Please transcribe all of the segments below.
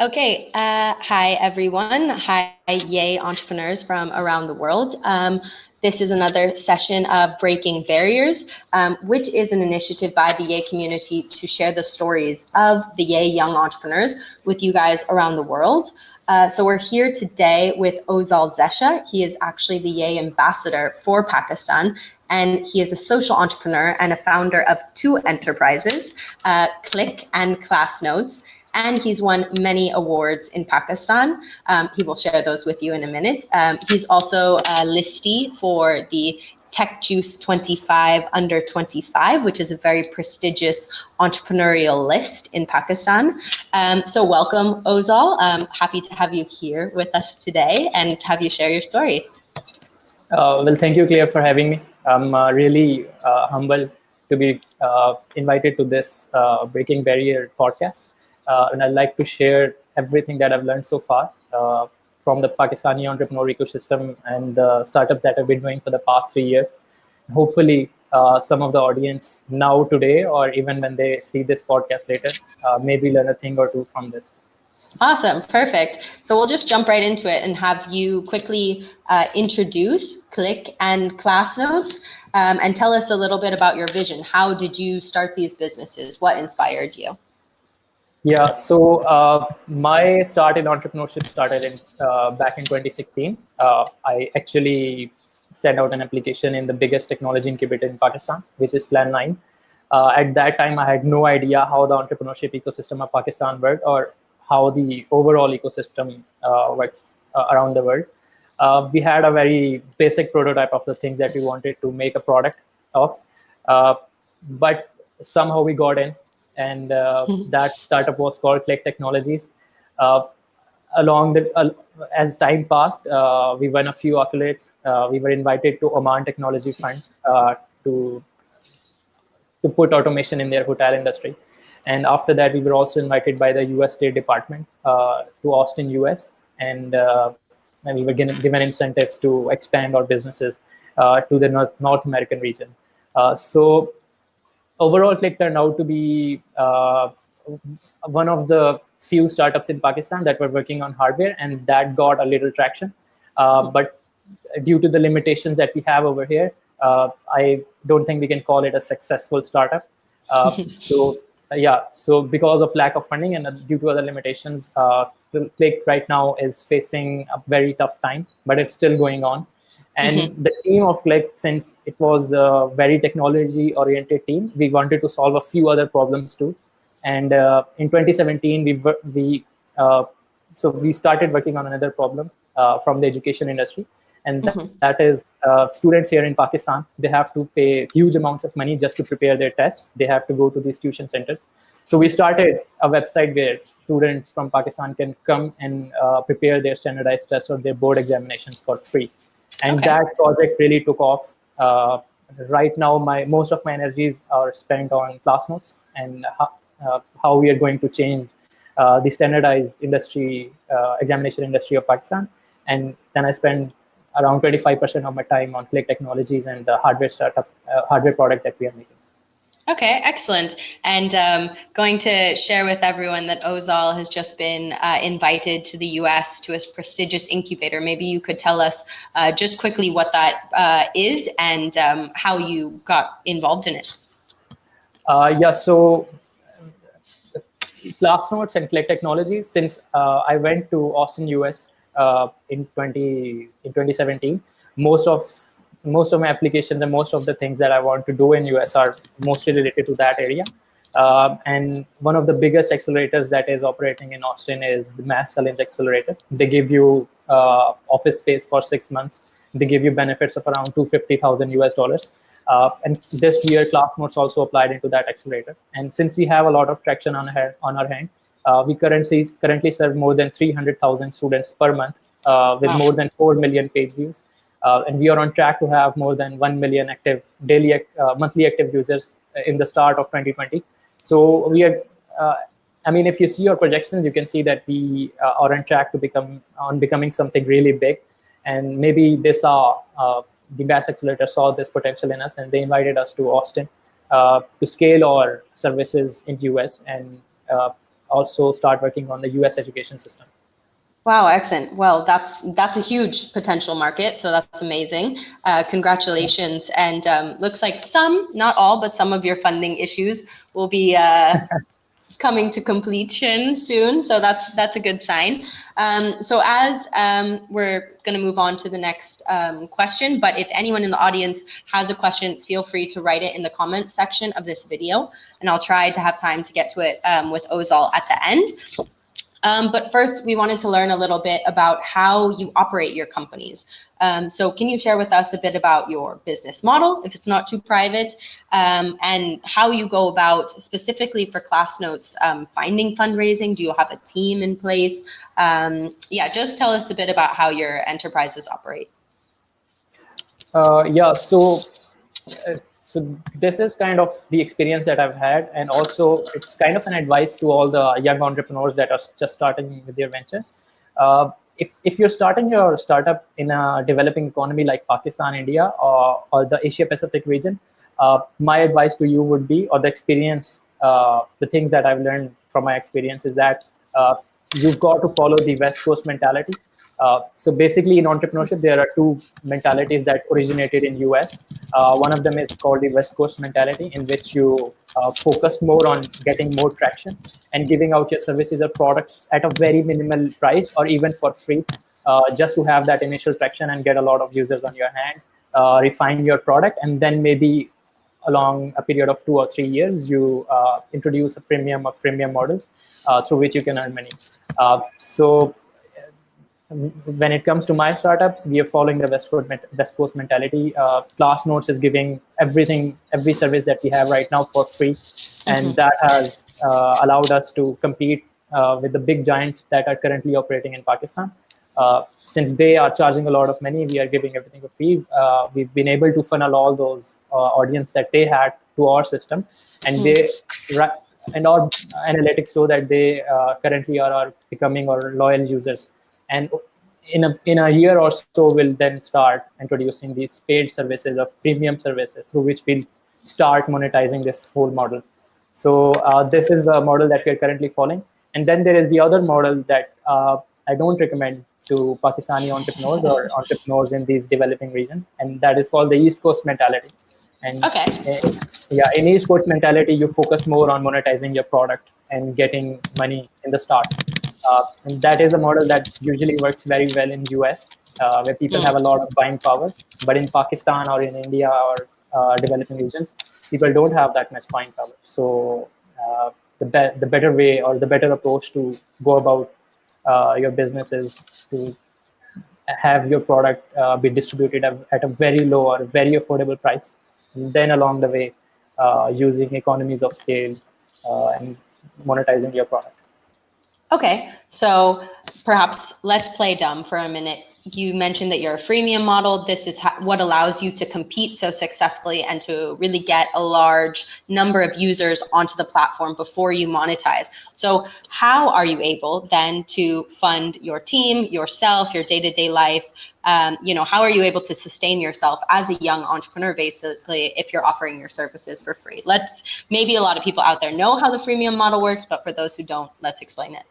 Okay, hi everyone. Hi, yay entrepreneurs from around the world. This is another session of Breaking Barriers, which is an initiative by the Yay community to share the stories of the Yay young entrepreneurs with you guys around the world. So we're here today with Ozaal Zesha. He is actually the Yay ambassador for Pakistan, and he is a social entrepreneur and a founder of two enterprises, Clique and ClassNotes. And he's won many awards in Pakistan. He will share those with you in a minute. He's also a listee for the Tech Juice 25 under 25, which is a very prestigious entrepreneurial list in Pakistan. So welcome, Ozaal. Happy to have you here with us today and to have you share your story. Well, thank you, Claire, for having me. I'm really humbled to be invited to this Breaking Barrier podcast. And I'd like to share everything that I've learned so far from the Pakistani entrepreneur ecosystem and the startups that I've been doing for the past 3 years. Hopefully, some of the audience now, today, or even when they see this podcast later, maybe learn a thing or two from this. Awesome, perfect. So we'll just jump right into it and have you quickly introduce Clique and ClassNotes and tell us a little bit about your vision. How did you start these businesses? What inspired you? Yeah, so my start in entrepreneurship started back in 2016. I actually sent out an application in the biggest technology incubator in Pakistan, which is Plan 9. At that time, I had no idea how the entrepreneurship ecosystem of Pakistan worked or how the overall ecosystem works around the world. We had a very basic prototype of the things that we wanted to make a product of, but somehow we got in. And that startup was called Clique Technologies. As time passed, we won a few accolades. We were invited to Oman Technology Fund to put automation in their hotel industry. And after that, we were also invited by the US State Department to Austin, US. And we were given incentives to expand our businesses to the North American region. So overall, Clique turned out to be one of the few startups in Pakistan that were working on hardware, and that got a little traction. But due to the limitations that we have over here, I don't think we can call it a successful startup. So because of lack of funding and due to other limitations, Clique right now is facing a very tough time, but it's still going on. And the team of Clique, since it was a very technology-oriented team, we wanted to solve a few other problems too. And in 2017, we started working on another problem from the education industry, and that is students here in Pakistan. They have to pay huge amounts of money just to prepare their tests. They have to go to these tuition centers. So we started a website where students from Pakistan can come and prepare their standardized tests or their board examinations for free. And that project really took off. Right now, most of my energies are spent on ClassNotes and how we are going to change the standardized examination industry of Pakistan. And then I spend around 25% of my time on Clique Technologies and the hardware product that we are making. Okay, excellent. And going to share with everyone that Ozaal has just been invited to the US to a prestigious incubator. Maybe you could tell us just quickly what that is and how you got involved in it. So ClassNotes and Clique Technologies, since I went to Austin, US in 2017, most of my applications and most of the things that I want to do in US are mostly related to that area. And one of the biggest accelerators that is operating in Austin is the Mass Challenge Accelerator. They give you office space for 6 months. They give you benefits of around $250,000 US. And this year, ClassNotes also applied into that accelerator. And since we have a lot of traction on our hand, we currently serve more than 300,000 students per month with more than 4 million page views. And we are on track to have more than 1 million monthly active users in the start of 2020. So we are, if you see our projections, you can see that we are on track to becoming something really big. And maybe the Mass Accelerator saw this potential in us, and they invited us to Austin to scale our services in the US and also start working on the US education system. Wow, excellent. Well, that's a huge potential market, so that's amazing. Congratulations. And looks like some, not all, but some of your funding issues will be coming to completion soon. So that's a good sign. So as we're going to move on to the next question, but if anyone in the audience has a question, feel free to write it in the comments section of this video, and I'll try to have time to get to it with Ozaal at the end. But first, we wanted to learn a little bit about how you operate your companies. So can you share with us a bit about your business model, if it's not too private, and how you go about specifically for ClassNotes finding fundraising? Do you have a team in place? Yeah, just tell us a bit about how your enterprises operate. Yeah, so this is kind of the experience that I've had, and also it's kind of an advice to all the young entrepreneurs that are just starting with their ventures. If you're starting your startup in a developing economy like Pakistan, India, or the Asia Pacific region, my advice to you would be, or the experience, the things that I've learned from my experience is that you've got to follow the West Coast mentality. So basically, in entrepreneurship, there are two mentalities that originated in US. One of them is called the West Coast mentality, in which you focus more on getting more traction and giving out your services or products at a very minimal price or even for free, just to have that initial traction and get a lot of users on your hand, refine your product, and then maybe along a period of 2 or 3 years, you introduce a premium or freemium model through which you can earn money. So when it comes to my startups, we are following the West Coast mentality. ClassNotes is giving every service that we have right now for free, and that has allowed us to compete with the big giants that are currently operating in Pakistan. Since they are charging a lot of money, we are giving everything for free. We've been able to funnel all those audience that they had to our system, and our analytics show that they currently are becoming our loyal users. And in a year or so, we'll then start introducing these paid services or premium services through which we'll start monetizing this whole model. So this is the model that we're currently following. And then there is the other model that I don't recommend to Pakistani entrepreneurs or entrepreneurs in these developing regions, and that is called the East Coast mentality. And in East Coast mentality, you focus more on monetizing your product and getting money in the start. And that is a model that usually works very well in US, where people have a lot of buying power. But in Pakistan or in India or developing regions, people don't have that much buying power. So the better way or the better approach to go about your business is to have your product be distributed at a very low or very affordable price. And then along the way, using economies of scale and monetizing your product. Okay, so perhaps let's play dumb for a minute. You mentioned that you're a freemium model. This is what allows you to compete so successfully and to really get a large number of users onto the platform before you monetize. So how are you able then to fund your team, yourself, your day-to-day life? How are you able to sustain yourself as a young entrepreneur, basically, if you're offering your services for free? Maybe a lot of people out there know how the freemium model works, but for those who don't, let's explain it.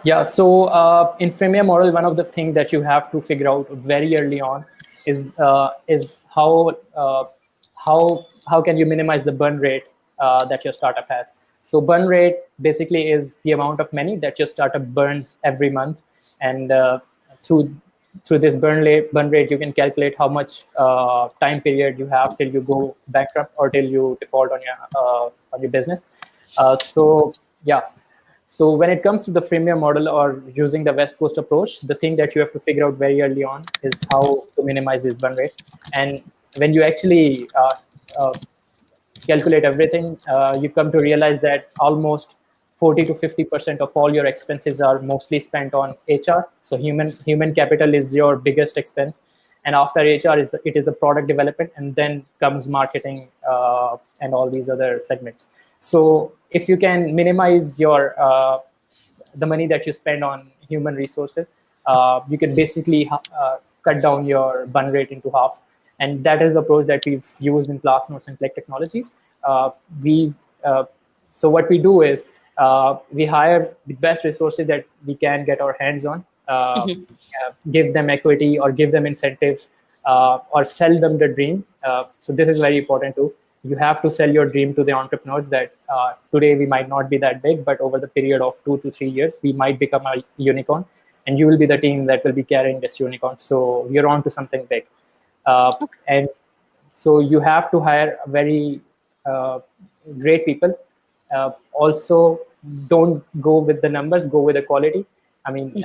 Yeah, so in freemium model, one of the things that you have to figure out very early on is how can you minimize the burn rate that your startup has. So burn rate basically is the amount of money that your startup burns every month, and through this burn rate, you can calculate how much time period you have till you go bankrupt or till you default on your business. So when it comes to the freemium model or using the West Coast approach, the thing that you have to figure out very early on is how to minimize this burn rate. And when you actually calculate everything, you come to realize that almost 40 to 50% of all your expenses are mostly spent on HR. So human capital is your biggest expense. And after HR it is the product development, and then comes marketing and all these other segments. So if you can minimize your the money that you spend on human resources, you can basically cut down your burn rate into half. And that is the approach that we've used in ClassNotes and Clique technologies. So what we do is We hire the best resources that we can get our hands on, give them equity or give them incentives, or sell them the dream. So this is very important too. You have to sell your dream to the entrepreneurs that today we might not be that big, but over the period of 2 to 3 years, we might become a unicorn, and you will be the team that will be carrying this unicorn. So you're on to something big. And so you have to hire very uh, great people. Also, don't go with the numbers, go with the quality. I mean,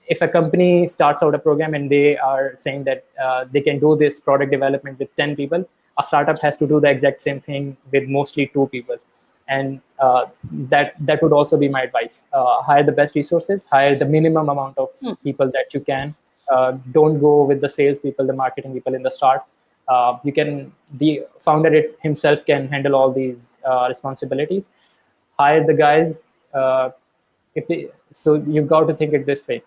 if a company starts out a program and they are saying that they can do this product development with 10 people, a startup has to do the exact same thing with mostly 2 people. And that would also be my advice. Hire the best resources, hire the minimum amount of people that you can. Don't go with the sales people, the marketing people in the start. The founder himself can handle all these responsibilities. Hire the guys. So you've got to think it this way: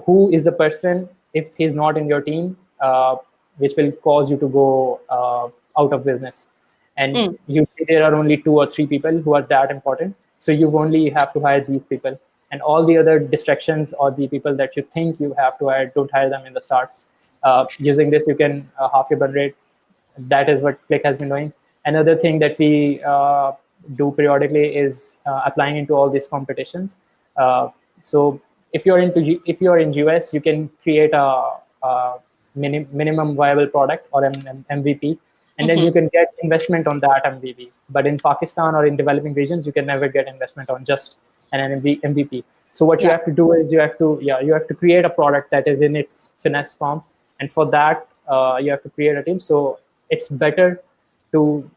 who is the person, if he's not in your team, which will cause you to go out of business? And there are only 2 or 3 people who are that important. So you only have to hire these people, and all the other distractions or the people that you think you have to hire, don't hire them in the start. Using this, you can half your burn rate. That is what Clique has been doing. Another thing that we do periodically is applying into all these competitions. So if you're in US, you can create a minimum viable product or an MVP, and then you can get investment on that MVP. But in Pakistan or in developing regions, you can never get investment on just an MVP. So what you have to do is you have to create a product that is in its finesse form, and for that you have to create a team. So it's better to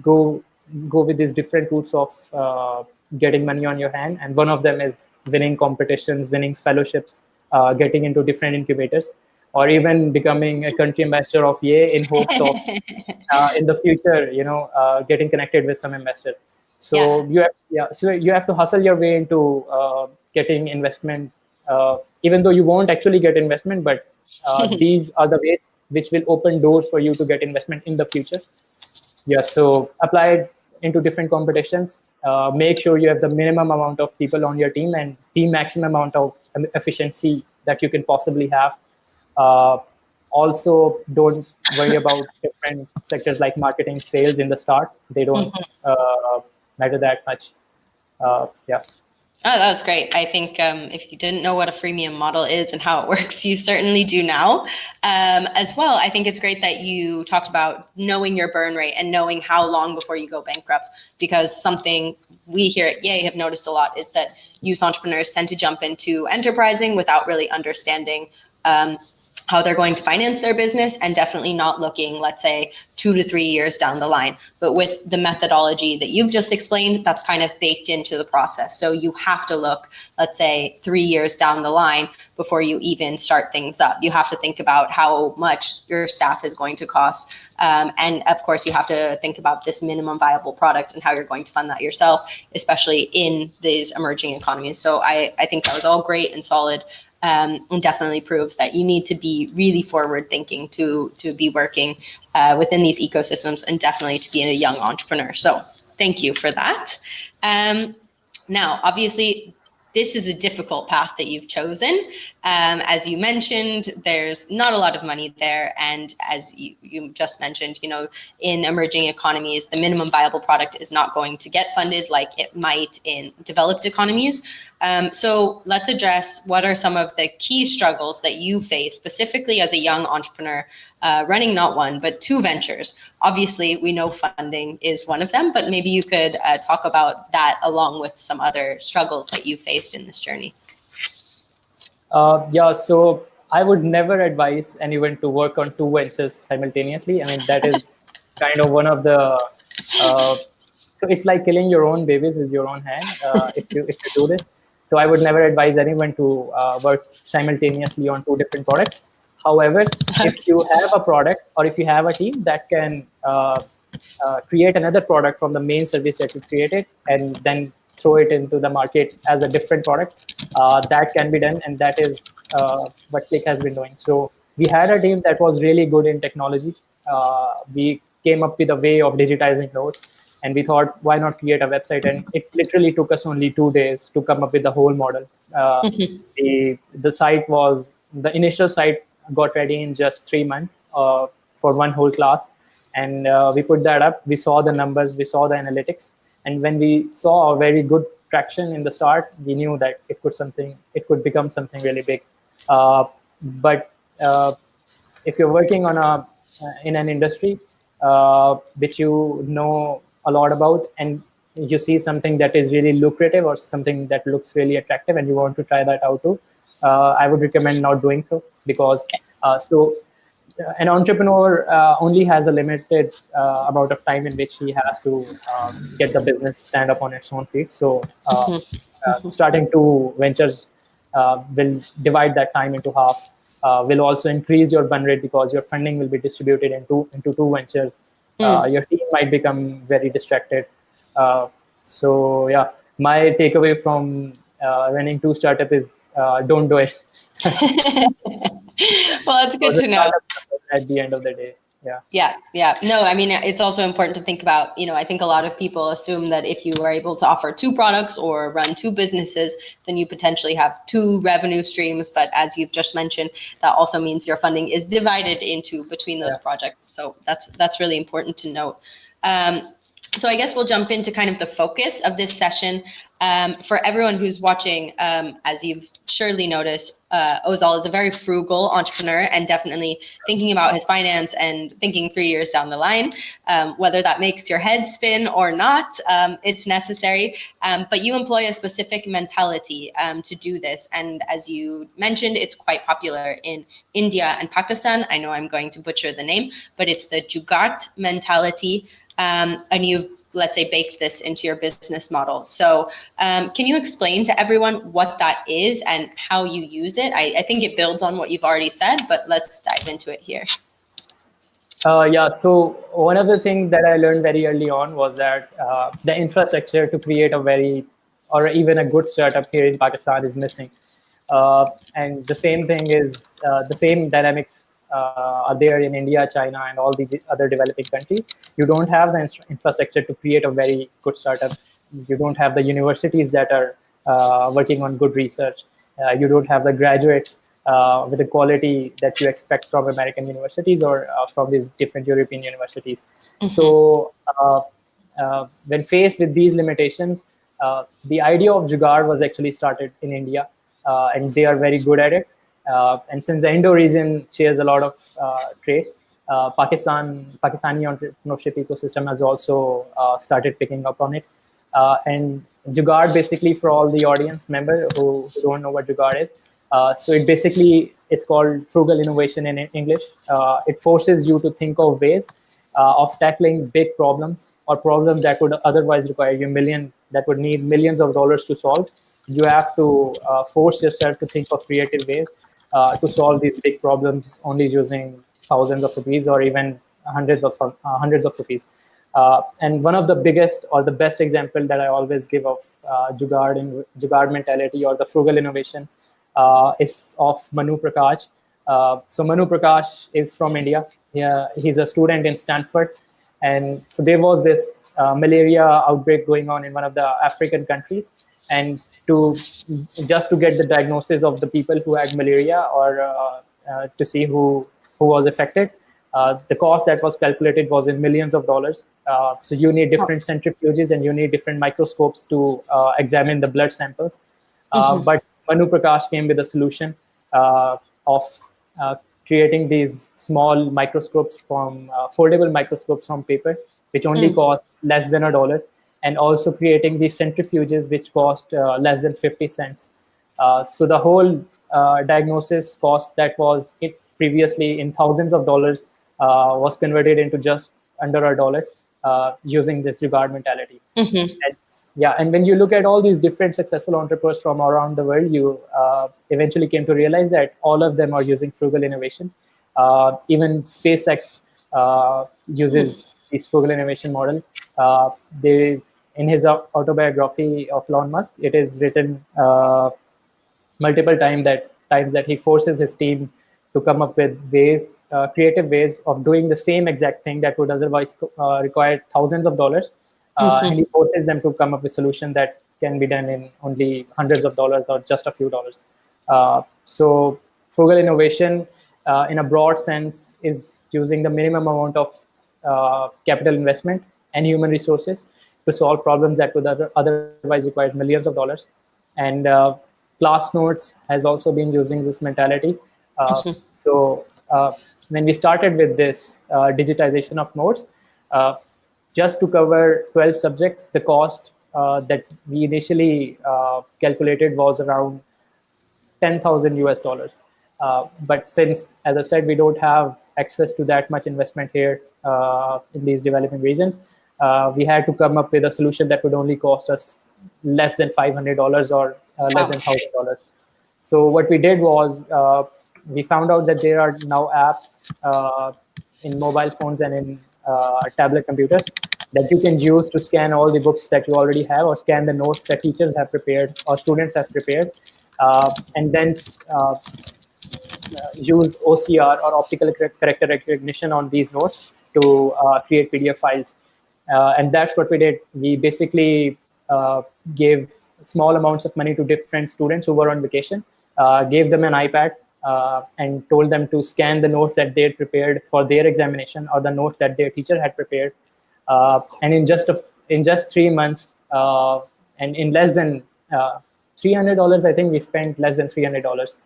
go with these different routes of getting money on your hand, and one of them is winning competitions, winning fellowships, getting into different incubators, or even becoming a country ambassador of Yay in hopes of in the future, getting connected with some investor. So you have to hustle your way into getting investment, even though you won't actually get investment, but these are the ways which will open doors for you to get investment in the future. So apply it into different competitions. Make sure you have the minimum amount of people on your team and the maximum amount of efficiency that you can possibly have. Uh, Also, don't worry about different sectors like marketing, sales in the start. They don't matter that much. Yeah. Oh, that was great. I think if you didn't know what a freemium model is and how it works, you certainly do now. As well, I think it's great that you talked about knowing your burn rate and knowing how long before you go bankrupt, because something we here at Yay have noticed a lot is that youth entrepreneurs tend to jump into enterprising without really understanding how they're going to finance their business, and definitely not looking, let's say, 2 to 3 years down the line. But with the methodology that you've just explained, that's kind of baked into the process. So you have to look, let's say, 3 years down the line before you even start things up. You have to think about how much your staff is going to cost. And of course, you have to think about this minimum viable product and how you're going to fund that yourself, especially in these emerging economies. So I think that was all great and solid. And definitely proves that you need to be really forward thinking to be working within these ecosystems, and definitely to be a young entrepreneur. So thank you for that. Now, obviously, this is a difficult path that you've chosen. As you mentioned, there's not a lot of money there. And as you just mentioned, in emerging economies, the minimum viable product is not going to get funded like it might in developed economies. So let's address what are some of the key struggles that you face specifically as a young entrepreneur running not one, but 2 ventures. Obviously, we know funding is one of them, but maybe you could talk about that along with some other struggles that you faced in this journey. So I would never advise anyone to work on 2 ventures simultaneously. I mean, that is kind of one of the, so it's like killing your own babies with your own hand if you do this. So I would never advise anyone to work simultaneously on 2 different products. However, if you have a product or if you have a team that can create another product from the main service that you created and then throw it into the market as a different product, that can be done, and that is what Clique has been doing. So we had a team that was really good in technology. We came up with a way of digitizing notes, and we thought, why not create a website? And it literally took us only 2 days to come up with the whole model. The site was, the initial site got ready in just 3 months for one whole class. And we put that up. We saw the numbers, we saw the analytics. And when we saw a very good traction in the start, we knew that it could become something really big. But if you're working on in an industry which you know a lot about, and you see something that is really lucrative or something that looks really attractive, and you want to try that out too, I would recommend not doing so, because an entrepreneur only has a limited amount of time in which he has to get the business stand up on its own feet. So starting two ventures will divide that time into half. Will also increase your burn rate because your funding will be distributed into two ventures. Your team might become very distracted. So yeah, my takeaway from running two startup is don't do it. Well, it's good to know. At the end of the day. Yeah. No, I mean, it's also important to think about, I think a lot of people assume that if you are able to offer two products or run two businesses, then you potentially have two revenue streams. But as you've just mentioned, that also means your funding is divided between those projects. So that's really important to note. So I guess we'll jump into kind of the focus of this session. For everyone who's watching, as you've surely noticed, Ozaal is a very frugal entrepreneur and definitely thinking about his finance and thinking 3 years down the line. Whether that makes your head spin or not, it's necessary. But you employ a specific mentality to do this. And as you mentioned, it's quite popular in India and Pakistan. I know I'm going to butcher the name, but it's the Jugaad mentality. And you've, let's say, baked this into your business model. So can you explain to everyone what that is and how you use it? I think it builds on what you've already said, but let's dive into it here. So one of the things that I learned very early on was that the infrastructure to create or even a good startup here in Pakistan is missing. And the same thing is, the same dynamics are there in India, China, and all these other developing countries. You don't have the infrastructure to create a very good startup. You don't have the universities that are working on good research. You don't have the graduates with the quality that you expect from American universities or from these different European universities. So when faced with these limitations, the idea of Jugaad was actually started in India, and they are very good at it. And since the Indo region shares a lot of traits, Pakistani entrepreneurship ecosystem has also started picking up on it. And Jugaad, basically, for all the audience member who don't know what Jugaad is, so it basically is called Frugal Innovation in English. It forces you to think of ways of tackling big problems or problems that would otherwise require that would need millions of dollars to solve. You have to force yourself to think of creative ways to solve these big problems only using thousands of rupees or even hundreds of rupees. And one of the biggest or the best example that I always give of Jugaad mentality or the frugal innovation is of Manu Prakash. So Manu Prakash is from India. He's a student in Stanford. And so there was this malaria outbreak going on in one of the African countries. And to get the diagnosis of the people who had malaria or to see who was affected, the cost that was calculated was in millions of dollars. So you need different centrifuges and you need different microscopes to examine the blood samples. But Manu Prakash came with a solution of creating these small microscopes foldable microscopes from paper, which only cost less than $1, and also creating these centrifuges which cost less than 50 cents. So the whole diagnosis cost that was previously in thousands of dollars was converted into just under $1 using this Jugaad mentality. And when you look at all these different successful entrepreneurs from around the world, you eventually came to realize that all of them are using frugal innovation. Even SpaceX uses this frugal innovation model. In his autobiography of Elon Musk, it is written multiple times that he forces his team to come up with creative ways of doing the same exact thing that would otherwise require thousands of dollars, and he forces them to come up with a solution that can be done in only hundreds of dollars or just a few dollars. So frugal innovation, in a broad sense, is using the minimum amount of capital investment and human resources to solve problems that would otherwise require millions of dollars. And ClassNotes has also been using this mentality. So when we started with this digitization of notes, just to cover 12 subjects, the cost that we initially calculated was around 10,000 US dollars. But since, as I said, we don't have access to that much investment here in these developing regions, we had to come up with a solution that would only cost us less than $500 or less than $1,000. So what we did was we found out that there are now apps in mobile phones and in tablet computers that you can use to scan all the books that you already have, or scan the notes that teachers have prepared or students have prepared, and then use OCR, or optical character recognition, on these notes to create PDF files. And that's what we did. We basically gave small amounts of money to different students who were on vacation, gave them an iPad, and told them to scan the notes that they had prepared for their examination, or the notes that their teacher had prepared. And in just 3 months, and in less than $300, I think we spent less than $300.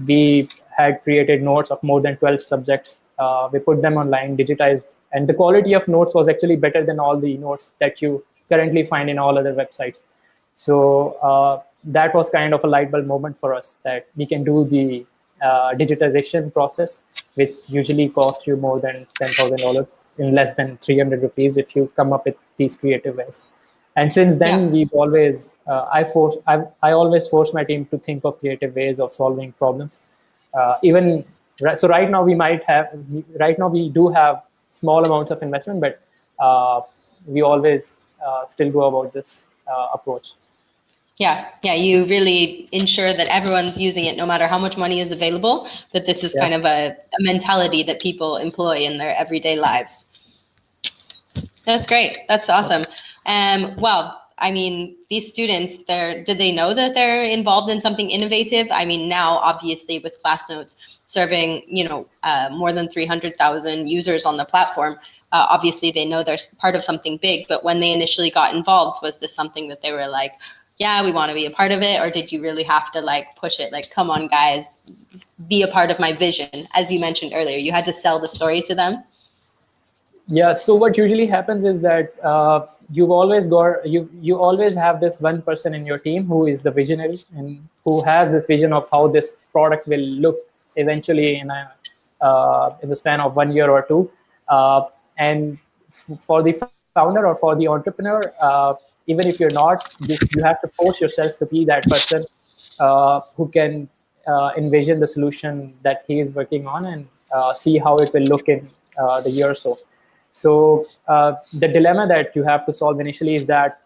We had created notes of more than 12 subjects. We put them online, digitized, and the quality of notes was actually better than all the notes that you currently find in all other websites. So that was kind of a light bulb moment for us, that we can do the digitization process, which usually costs you more than $10,000, in less than 300 rupees if you come up with these creative ways. And since then, we've always, I always force my team to think of creative ways of solving problems. So right now we do have small amounts of investment, but we always still go about this approach. Yeah, you really ensure that everyone's using it, no matter how much money is available, that this is kind of a mentality that people employ in their everyday lives. That's great. That's awesome. Well, I mean, these students, did they know that they're involved in something innovative? I mean, now, obviously, with ClassNotes serving, more than 300,000 users on the platform, obviously they know they're part of something big. But when they initially got involved, was this something that they were like, yeah, we want to be a part of it? Or did you really have to push it? Come on, guys, be a part of my vision. As you mentioned earlier, you had to sell the story to them. Yeah. So what usually happens is that you always have this one person in your team who is the visionary and who has this vision of how this product will look eventually in the span of 1 year or two. And for the founder or for the entrepreneur, even if you're not, you have to force yourself to be that person who can envision the solution that he is working on and see how it will look in the year or so. So the dilemma that you have to solve initially is that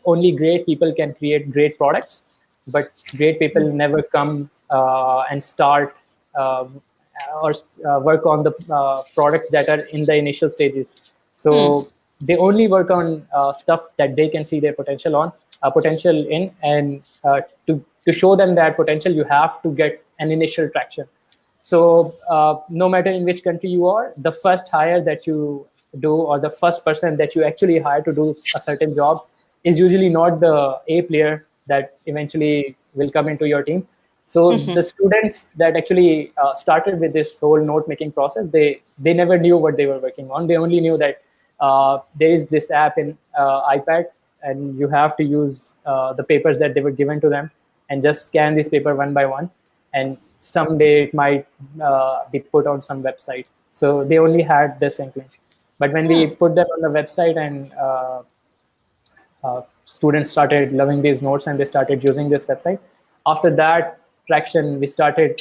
only great people can create great products, but great people never come and start or work on the products that are in the initial stages. So they only work on stuff that they can see their potential in, and to show them that potential, you have to get an initial traction. So no matter in which country you are, the first hire that you do, or the first person that you actually hire to do a certain job, is usually not the A player that eventually will come into your team. So the students that actually started with this whole note-making process, they never knew what they were working on. They only knew that there is this app in iPad, and you have to use the papers that they were given to them and just scan this paper one by one. And someday it might be put on some website. So they only had this inkling. But when we put them on the website and students started loving these notes and they started using this website, after that traction, we started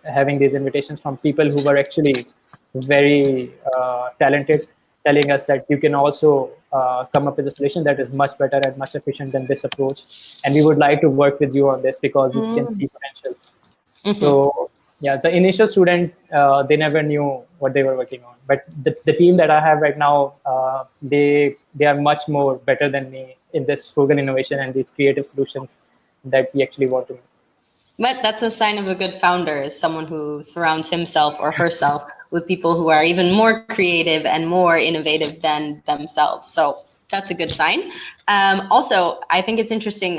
having these invitations from people who were actually very talented, telling us that you can also come up with a solution that is much better and much efficient than this approach, and we would like to work with you on this because we can see potential. So Yeah, the initial student, they never knew what they were working on. But the team that I have right now, they are much more better than me in this frugal innovation and these creative solutions that we actually want to make. But that's a sign of a good founder, is someone who surrounds himself or herself with people who are even more creative and more innovative than themselves. So that's a good sign. Also, I think it's interesting.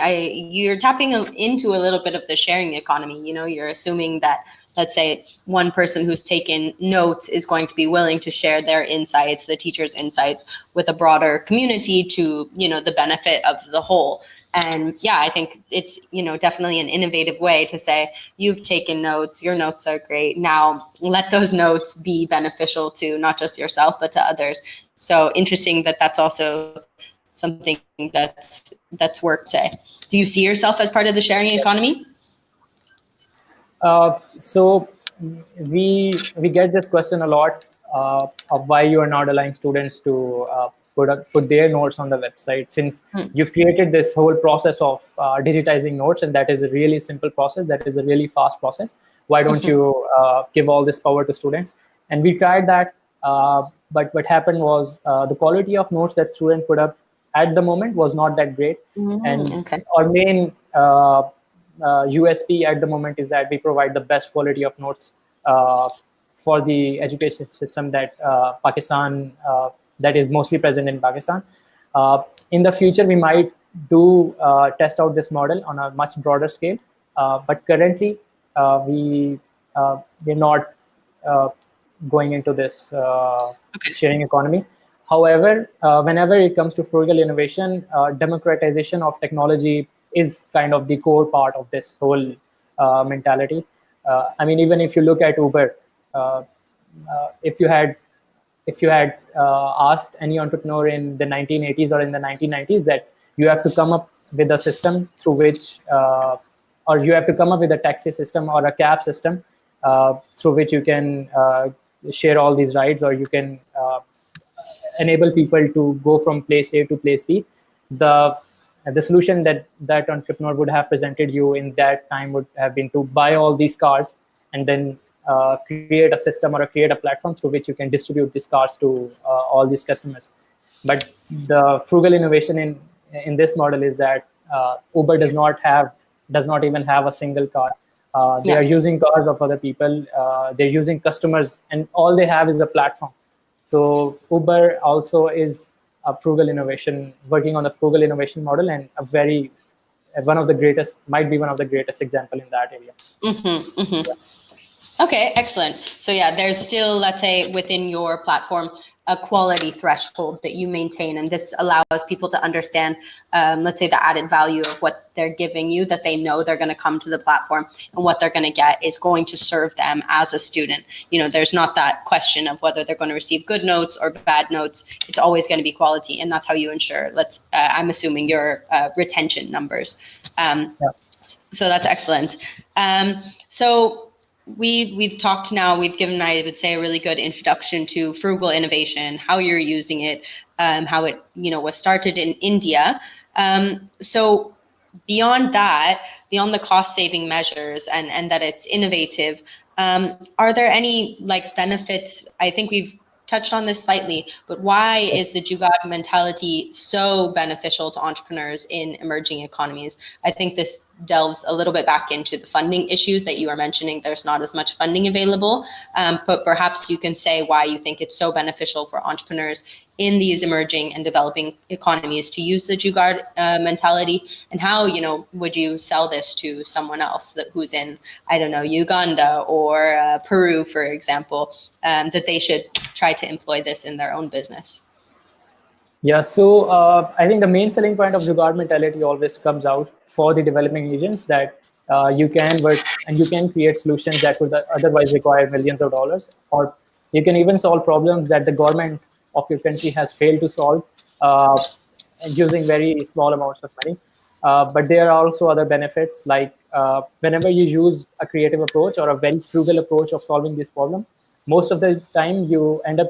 You're tapping into a little bit of the sharing economy. You know, you're assuming that, let's say, one person who's taken notes is going to be willing to share their insights, the teacher's insights, with a broader community to, you know, the benefit of the whole. And yeah, I think it's, you know, definitely an innovative way to say, you've taken notes, your notes are great. Now let those notes be beneficial to not just yourself, but to others. So interesting that that's also something that's worked today. Do you see yourself as part of the sharing economy? So we get this question a lot of why you are not allowing students to put their notes on the website, since you've created this whole process of digitizing notes, and that is a really simple process, that is a really fast process. Why don't you give all this power to students? And we tried that, but what happened was the quality of notes that students put up at the moment was not that great. And our main USP at the moment is that we provide the best quality of notes for the education system that Pakistan, that is mostly present in Pakistan. In the future, we might do test out this model on a much broader scale, but currently we're not going into this sharing economy. However, whenever it comes to frugal innovation, democratization of technology is kind of the core part of this whole mentality. I mean, even if you look at Uber, if you had asked any entrepreneur in the 1980s or in the 1990s that you have to come up with a system through which, or you have to come up with a taxi system or a cab system through which you can share all these rides, or you can enable people to go from place A to place B, the solution that entrepreneur would have presented you in that time would have been to buy all these cars and then create a system or create a platform through which you can distribute these cars to all these customers. But the frugal innovation in this model is that Uber does not even have a single car. They are using cars of other people. They're using customers, and all they have is a platform. So Uber also is a frugal innovation, working on the frugal innovation model, and one of the greatest example in that area. Yeah. Okay, excellent. So yeah, there's still, let's say, within your platform, a quality threshold that you maintain, and this allows people to understand, let's say, the added value of what they're giving you, that they know they're going to come to the platform and what they're going to get is going to serve them as a student. You know, there's not that question of whether they're going to receive good notes or bad notes. It's always going to be quality, and that's how you ensure, I'm assuming, your retention numbers. So that's excellent. So we've talked now, we've given, I would say, a really good introduction to frugal innovation, how you're using it, how it, you know, was started in India. So beyond that, beyond the cost saving measures and that it's innovative, are there any benefits? I think we've touched on this slightly, but why is the Jugaad mentality so beneficial to entrepreneurs in emerging economies? I think this delves a little bit back into the funding issues that you are mentioning. There's not as much funding available, but perhaps you can say why you think it's so beneficial for entrepreneurs in these emerging and developing economies to use the Jugaad mentality, and how, you know, would you sell this to someone else who's in, I don't know, Uganda or Peru, for example, that they should try to employ this in their own business? Yeah, so I think the main selling point of Jugaad mentality always comes out for the developing regions, that you can work and you can create solutions that would otherwise require millions of dollars, or you can even solve problems that the government of your country has failed to solve using very small amounts of money. But there are also other benefits, like whenever you use a creative approach or a very frugal approach of solving this problem, most of the time you end up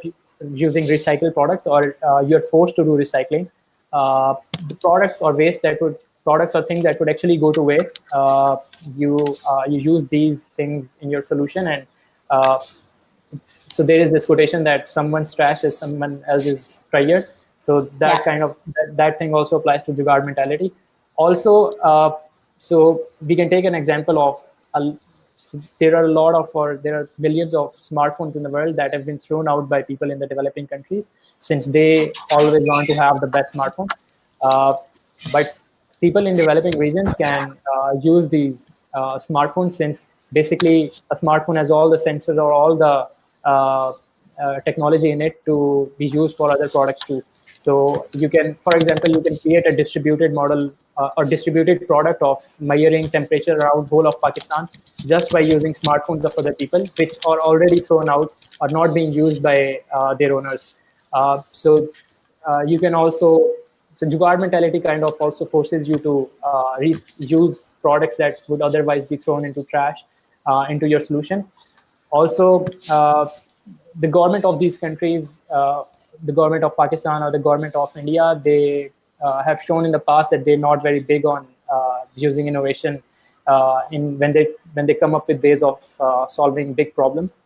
using recycled products, or you're forced to do recycling. The products or waste that would products or things that would actually go to waste, you use these things in your solution. And so there is this quotation that someone's trash is someone else's treasure. So that kind of that thing also applies to Jugaad mentality. Also, so we can take an example of there are a lot of, or there are millions of smartphones in the world that have been thrown out by people in the developing countries, since they always want to have the best smartphone. But people in developing regions can use these smartphones, since basically a smartphone has all the sensors or all the technology in it to be used for other products too. So you can, for example, you can create a distributed model or distributed product of measuring temperature around whole of Pakistan just by using smartphones of other people, which are already thrown out or not being used by their owners. You can also, so Jugaad mentality kind of also forces you to use products that would otherwise be thrown into trash into your solution. Also, the government of these countries, the government of Pakistan or the government of India, they have shown in the past that they're not very big on using innovation in when they come up with ways of solving big problems.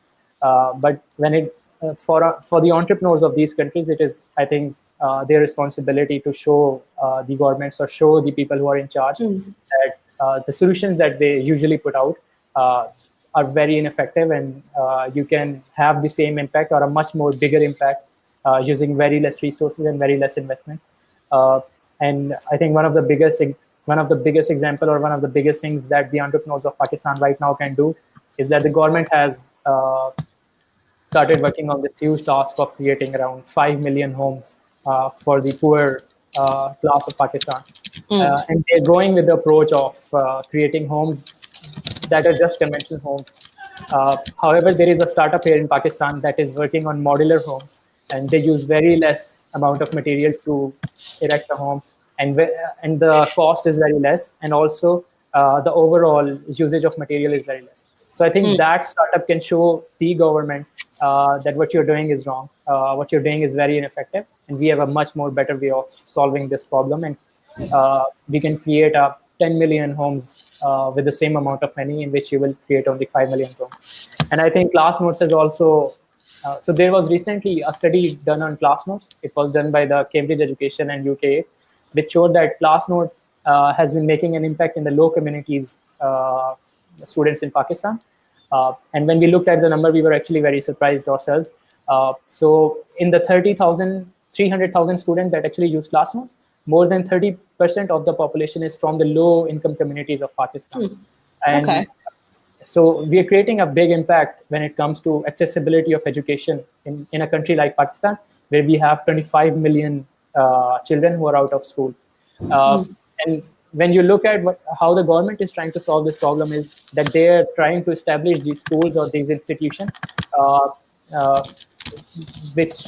But when it for the entrepreneurs of these countries, it is, I think, their responsibility to show the governments or show the people who are in charge that the solutions that they usually put out are very ineffective, and you can have the same impact or a much more bigger impact using very less resources and very less investment. And I think one of the biggest example, or one of the biggest things that the entrepreneurs of Pakistan right now can do, is that the government has started working on this huge task of creating around 5 million homes for the poor class of Pakistan. And they're going with the approach of creating homes that are just conventional homes. However, there is a startup here in Pakistan that is working on modular homes, and they use very less amount of material to erect a home, and the cost is very less, and also the overall usage of material is very less. So I think that startup can show the government that what you're doing is wrong, what you're doing is very ineffective, and we have a much more better way of solving this problem, and we can create 10 million homes with the same amount of money, in which you will create only 5 million homes. And I think ClassNotes has also, so there was recently a study done on ClassNotes. It was done by the Cambridge Education and UK, which showed that ClassNote has been making an impact in the low communities students in Pakistan. And when we looked at the number, we were actually very surprised ourselves. So in the 300,000 students that actually use ClassNotes, more than 30% of the population is from the low income communities of Pakistan. And so we are creating a big impact when it comes to accessibility of education in a country like Pakistan, where we have 25 million children who are out of school. And when you look at how the government is trying to solve this problem, is that they are trying to establish these schools or these institutions which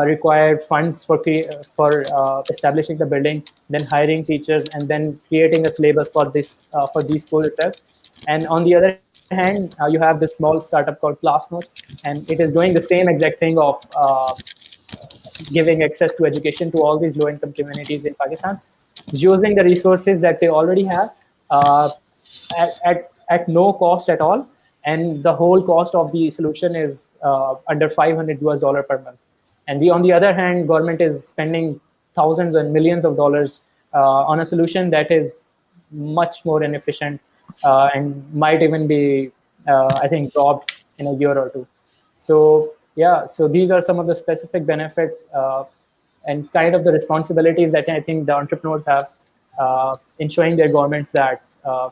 require funds for establishing the building, then hiring teachers, and then creating a syllabus for these schools itself. And on the other hand, you have this small startup called ClassNotes, and it is doing the same exact thing of giving access to education to all these low-income communities in Pakistan, using the resources that they already have at no cost at all. And the whole cost of the solution is under $500 per month. And on the other hand, government is spending thousands and millions of dollars on a solution that is much more inefficient and might even be, I think, dropped in a year or two. So yeah, so these are some of the specific benefits and kind of the responsibilities that I think the entrepreneurs have in showing their governments that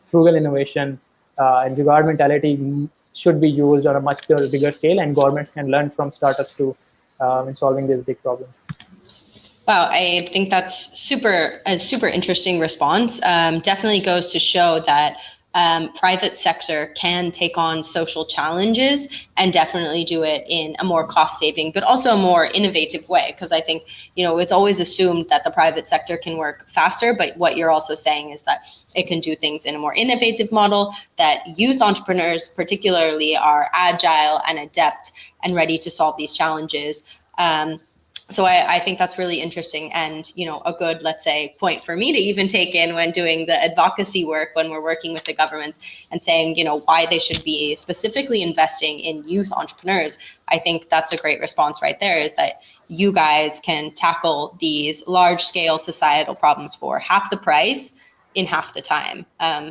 frugal innovation and Jugaad mentality should be used on a much bigger scale, and governments can learn from startups too in solving these big problems. Wow, I think that's a super interesting response. Definitely goes to show that private sector can take on social challenges and definitely do it in a more cost-saving, but also a more innovative way. Because I think, it's always assumed that the private sector can work faster, but what you're also saying is that it can do things in a more innovative model, that youth entrepreneurs particularly are agile and adept and ready to solve these challenges. So I think that's really interesting, and a good, let's say, point for me to even take in when doing the advocacy work, when we're working with the governments and saying why they should be specifically investing in youth entrepreneurs. I think that's a great response right there, is that you guys can tackle these large scale societal problems for half the price in half the time.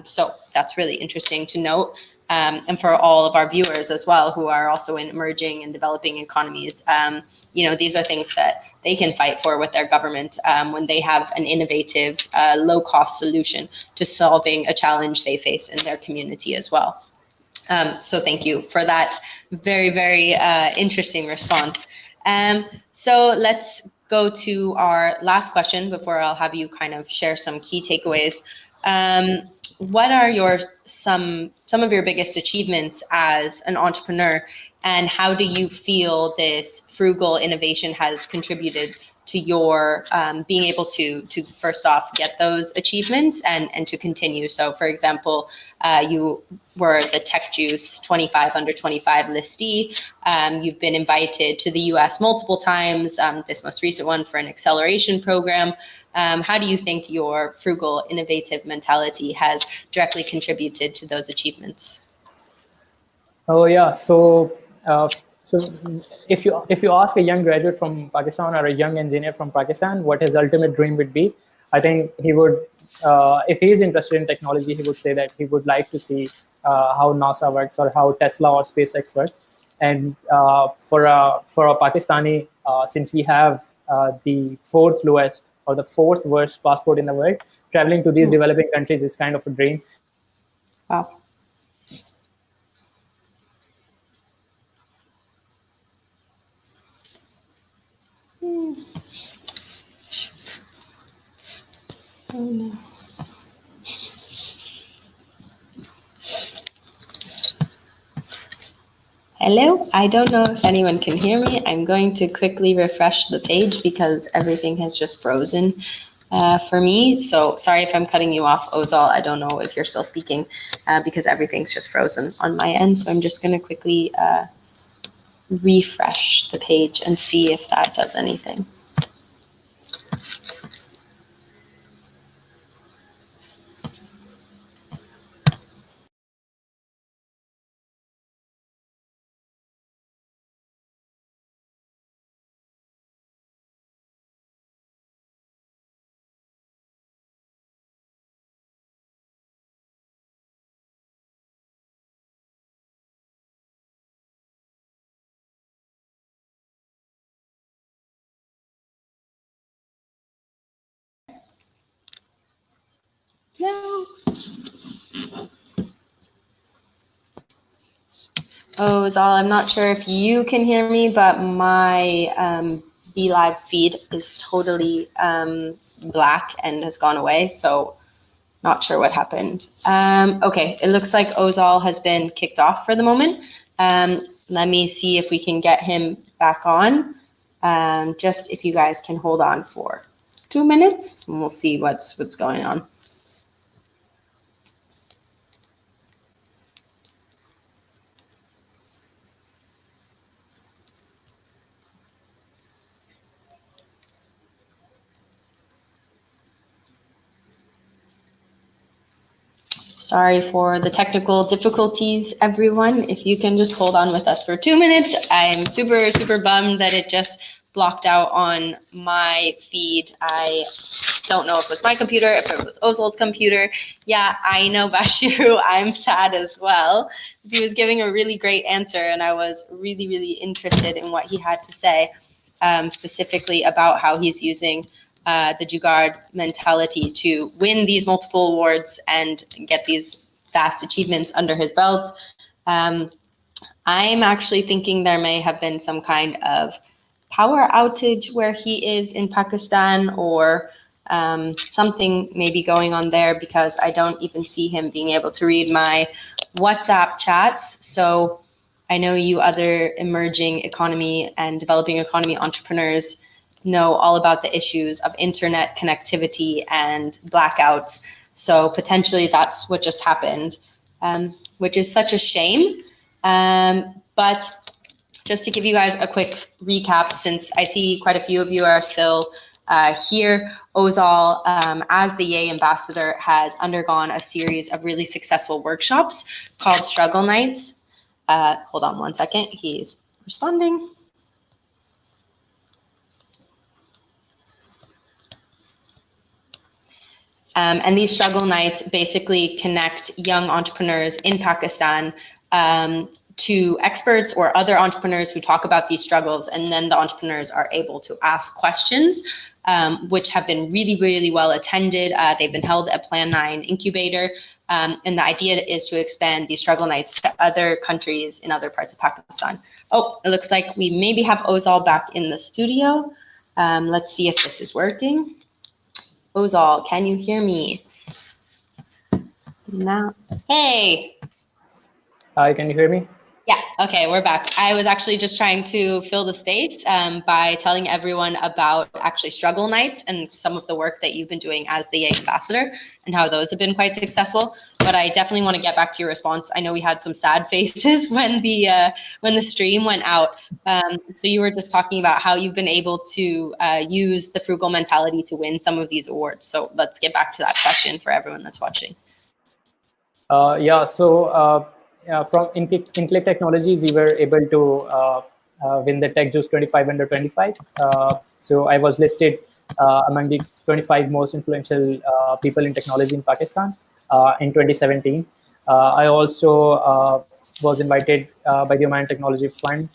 So that's really interesting to note. And for all of our viewers as well, who are also in emerging and developing economies, these are things that they can fight for with their government when they have an innovative, low-cost solution to solving a challenge they face in their community as well. So thank you for that very, very interesting response. So let's go to our last question before I'll have you kind of share some key takeaways. What are some of your biggest achievements as an entrepreneur, and how do you feel this frugal innovation has contributed to your being able to first off get those achievements and to continue? So for example, you were the Tech Juice 25 under 25 listee. You've been invited to the US multiple times, this most recent one for an acceleration program. How do you think your frugal innovative mentality has directly contributed to those achievements? Oh yeah, so if you ask a young graduate from Pakistan or a young engineer from Pakistan what his ultimate dream would be, I think he would, if he's interested in technology, he would say that he would like to see how NASA works or how Tesla or SpaceX works. And for a Pakistani, since we have the fourth lowest or the fourth worst passport in the world, traveling to these developing countries is kind of a dream. Wow. Oh no. Hello, I don't know if anyone can hear me. I'm going to quickly refresh the page because everything has just frozen for me. So sorry if I'm cutting you off, Ozaal. I don't know if you're still speaking because everything's just frozen on my end. So I'm just going to quickly refresh the page and see if that does anything. No. Oh, Zal, I'm not sure if you can hear me, but my BeLive feed is totally black and has gone away, so not sure what happened. Okay, it looks like Ozaal has been kicked off for the moment. Let me see if we can get him back on. Just if you guys can hold on for 2 minutes, and we'll see what's going on. Sorry for the technical difficulties, everyone. If you can just hold on with us for 2 minutes. I'm super, super bummed that it just blocked out on my feed. I don't know if it was my computer, if it was Ozal's computer. Yeah, I know, Bashiru, I'm sad as well. He was giving a really great answer, and I was really, really interested in what he had to say, specifically about how he's using the Jugaad mentality to win these multiple awards and get these vast achievements under his belt. I'm actually thinking there may have been some kind of power outage where he is in Pakistan, or something maybe going on there, because I don't even see him being able to read my WhatsApp chats. So I know you other emerging economy and developing economy entrepreneurs know all about the issues of internet connectivity and blackouts. So potentially that's what just happened, which is such a shame. But just to give you guys a quick recap, since I see quite a few of you are still here, Ozaal, as the Yay ambassador, has undergone a series of really successful workshops called Struggle Nights. Hold on one second, he's responding. And these struggle nights basically connect young entrepreneurs in Pakistan to experts or other entrepreneurs who talk about these struggles, and then the entrepreneurs are able to ask questions, which have been really, really well attended. They've been held at Plan 9 Incubator, and the idea is to expand these struggle nights to other countries in other parts of Pakistan. Oh, it looks like we maybe have Ozaal back in the studio. Let's see if this is working. Ozaal, can you hear me? No. Hey. Hi, can you hear me? Yeah, okay, we're back. I was actually just trying to fill the space by telling everyone about actually struggle nights and some of the work that you've been doing as the Yay ambassador and how those have been quite successful. But I definitely want to get back to your response. I know we had some sad faces when the stream went out. So you were just talking about how you've been able to use the frugal mentality to win some of these awards. So let's get back to that question for everyone that's watching. From Clique Technologies, we were able to win the Tech Juice 25 under 25. So I was listed among the 25 most influential people in technology in Pakistan in 2017. I also was invited by the Oman Technology Fund,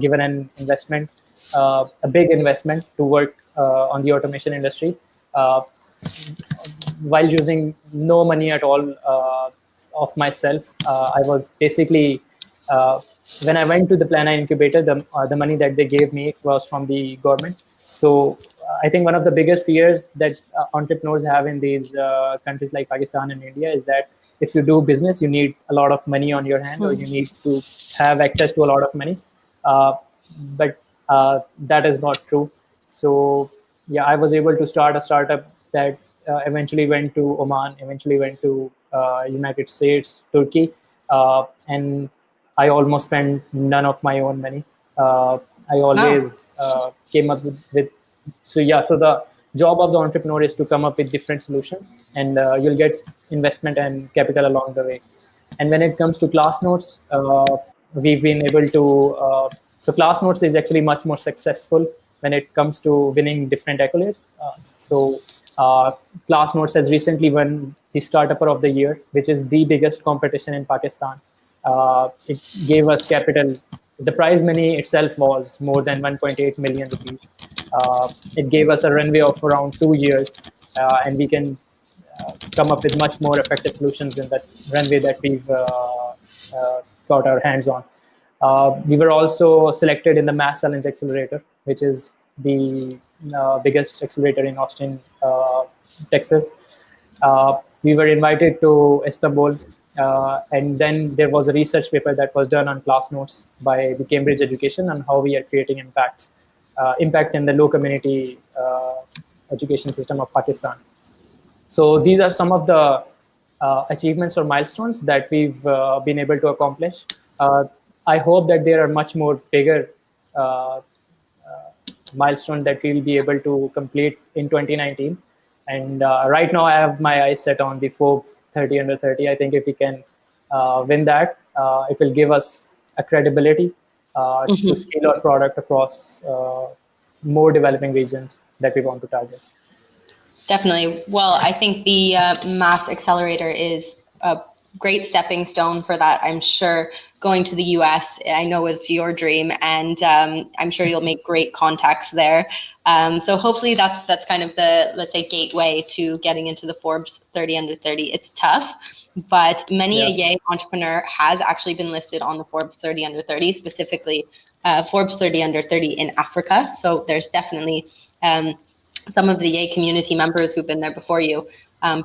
given an investment, a big investment to work on the automation industry, while using no money at all of myself. I was basically, when I went to the Plan 9 incubator, the money that they gave me was from the government. So I think one of the biggest fears that entrepreneurs have in these countries like Pakistan and India is that if you do business, you need a lot of money on your hand, or you need to have access to a lot of money. But that is not true. So yeah, I was able to start a startup that eventually went to Oman, eventually went to United States, Turkey, and I almost spent none of my own money. I always came up with so the job of the entrepreneur is to come up with different solutions, and you'll get investment and capital along the way. And when it comes to ClassNotes, we've been able to, so ClassNotes is actually much more successful when it comes to winning different accolades. ClassNotes has recently won the Startupper of the Year, which is the biggest competition in Pakistan. It gave us capital. The prize money itself was more than 1.8 million rupees. It gave us a runway of around 2 years, and we can come up with much more effective solutions in that runway that we've got our hands on. We were also selected in the Mass Challenge Accelerator, which is the biggest accelerator in Austin, Texas. We were invited to Istanbul, and then there was a research paper that was done on ClassNotes by the Cambridge Education on how we are creating impact in the low community education system of Pakistan. So these are some of the achievements or milestones that we've been able to accomplish. I hope that there are much more bigger milestones that we'll be able to complete in 2019. And right now, I have my eyes set on the Forbes 30 under 30. I think if we can win that, it will give us a credibility to scale our product across more developing regions that we want to target. Definitely. Well, I think the Mass Accelerator is a great stepping stone for that. I'm sure going to the US, I know is your dream, and I'm sure you'll make great contacts there. So hopefully that's kind of the, let's say, gateway to getting into the Forbes 30 under 30. It's tough, but many a Yay entrepreneur has actually been listed on the Forbes 30 under 30, specifically Forbes 30 under 30 in Africa. So there's definitely some of the Yay community members who've been there before you.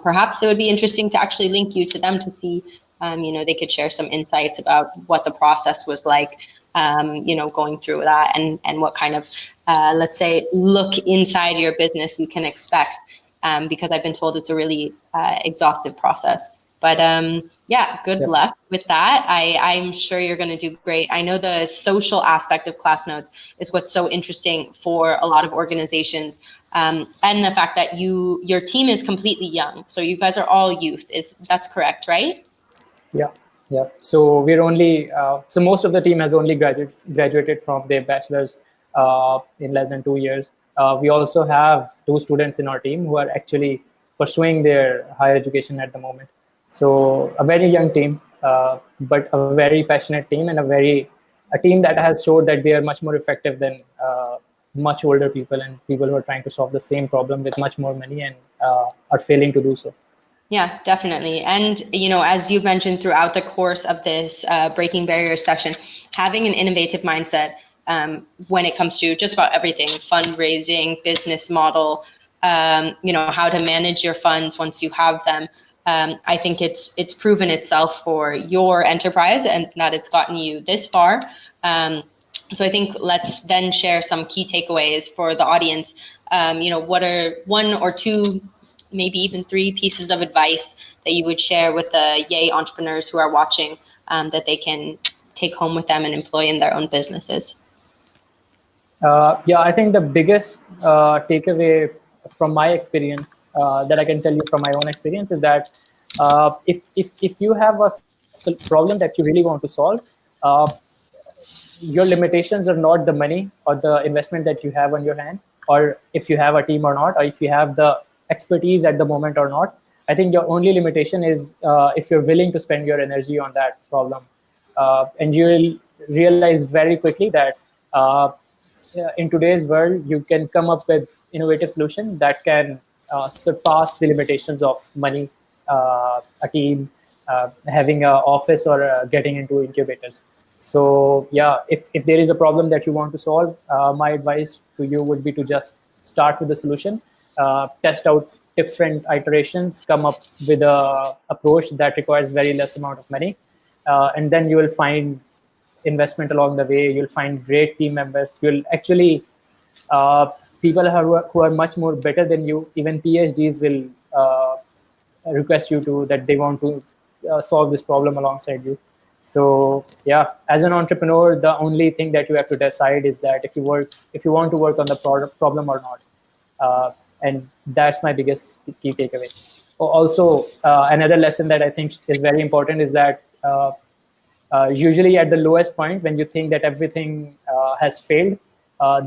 Perhaps it would be interesting to actually link you to them to see, they could share some insights about what the process was like, going through that and what kind of, let's say, look inside your business you can expect, because I've been told it's a really exhaustive process. But yeah, good Yep. luck with that. I'm sure you're going to do great. I know the social aspect of ClassNotes is what's so interesting for a lot of organizations, and the fact that your team is completely young. So you guys are all youth. That's correct, right? Yeah, yeah. So we're only so most of the team has only graduated from their bachelor's in less than 2 years. We also have two students in our team who are actually pursuing their higher education at the moment. So a very young team, but a very passionate team, and a team that has showed that they are much more effective than much older people and people who are trying to solve the same problem with much more money and are failing to do so. Yeah, definitely. And, as you've mentioned throughout the course of this Breaking Barriers session, having an innovative mindset when it comes to just about everything, fundraising, business model, how to manage your funds once you have them. I think it's proven itself for your enterprise and that it's gotten you this far. So I think let's then share some key takeaways for the audience. What are one or two, maybe even three pieces of advice that you would share with the Yay entrepreneurs who are watching that they can take home with them and employ in their own businesses? Yeah, I think the biggest takeaway from my experience that I can tell you from my own experience is that if you have a problem that you really want to solve, uh, your limitations are not the money or the investment that you have on your hand, or if you have a team or not, or if you have the expertise at the moment or not. I think your only limitation is if you're willing to spend your energy on that problem. And you will realize very quickly that in today's world, you can come up with innovative solution that can surpass the limitations of money, a team, having an office, or getting into incubators. So yeah, if there is a problem that you want to solve, my advice to you would be to just start with the solution, test out different iterations, come up with a approach that requires very less amount of money, and then you will find investment along the way. You'll find great team members. You'll actually people who are much more better than you. Even PhDs will request you to that they want to solve this problem alongside you. So yeah, as an entrepreneur, the only thing that you have to decide is that if you want to work on the problem or not. And that's my biggest key takeaway. Also, another lesson that I think is very important is that usually at the lowest point, when you think that everything has failed,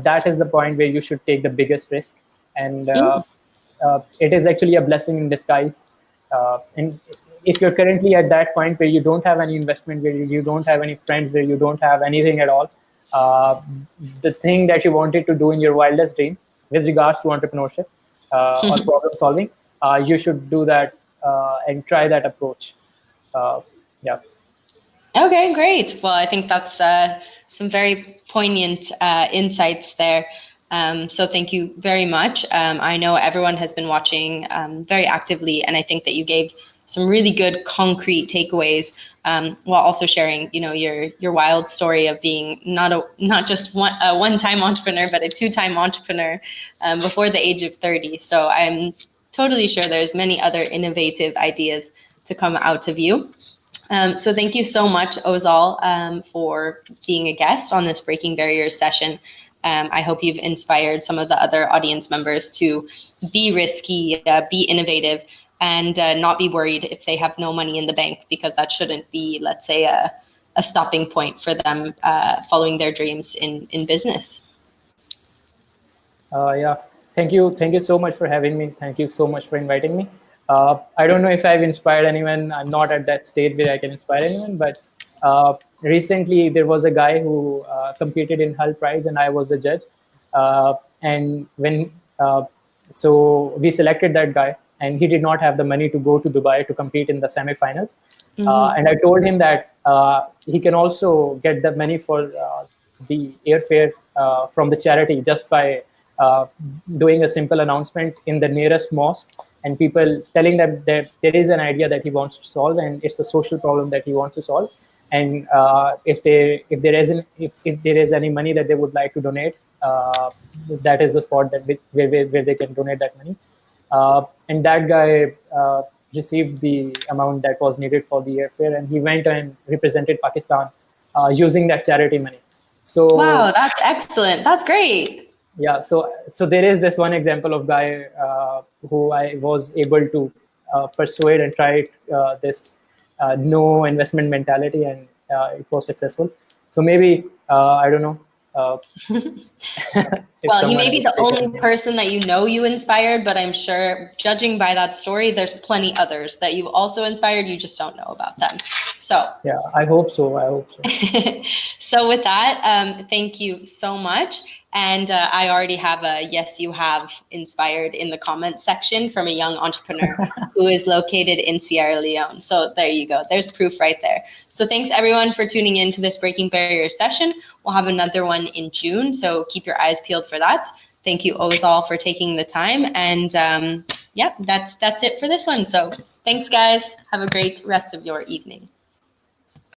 that is the point where you should take the biggest risk. And it is actually a blessing in disguise. And if you're currently at that point where you don't have any investment, where you don't have any friends, where you don't have anything at all, the thing that you wanted to do in your wildest dream with regards to entrepreneurship or problem solving, you should do that and try that approach. Yeah. Okay, great. Well, I think that's some very poignant insights there. So thank you very much. I know everyone has been watching very actively, and I think that you gave some really good concrete takeaways while also sharing, your wild story of being not just a one-time entrepreneur, but a two-time entrepreneur before the age of 30. So I'm totally sure there's many other innovative ideas to come out of you. So thank you so much, Ozaal, for being a guest on this Breaking Barriers session. I hope you've inspired some of the other audience members to be risky, be innovative, and not be worried if they have no money in the bank, because that shouldn't be, let's say, a stopping point for them following their dreams in business. Yeah, thank you so much for having me. Thank you so much for inviting me. I don't know if I've inspired anyone. I'm not at that stage where I can inspire anyone, but recently there was a guy who competed in Hull Prize, and I was the judge. And when so we selected that guy, and he did not have the money to go to Dubai to compete in the semifinals. And I told him that he can also get the money for the airfare from the charity just by doing a simple announcement in the nearest mosque, and people telling that there is an idea that he wants to solve, and it's a social problem that he wants to solve. And if there is any money that they would like to donate, that is the spot that where they can donate that money. And that guy, received the amount that was needed for the airfare, and he went and represented Pakistan using that charity money. So Wow, that's excellent. That's great. yeah, so there is this one example of guy who I was able to persuade and try this no investment mentality, and it was successful. So maybe I don't know. If Well, you someone may be else the they only can- person that you know you inspired, but I'm sure, judging by that story, there's plenty others that you also inspired. You just don't know about them. So, Yeah, I hope so. I hope so. so with that, thank you so much. And I already have a yes, you have inspired in the comments section from a young entrepreneur who is located in Sierra Leone. So there you go. There's proof right there. So thanks everyone for tuning in to this Breaking Barriers session. We'll have another one in June, so keep your eyes peeled for that. Thank you, Ozaal, for taking the time. And yeah, that's it for this one. So thanks, guys. Have a great rest of your evening.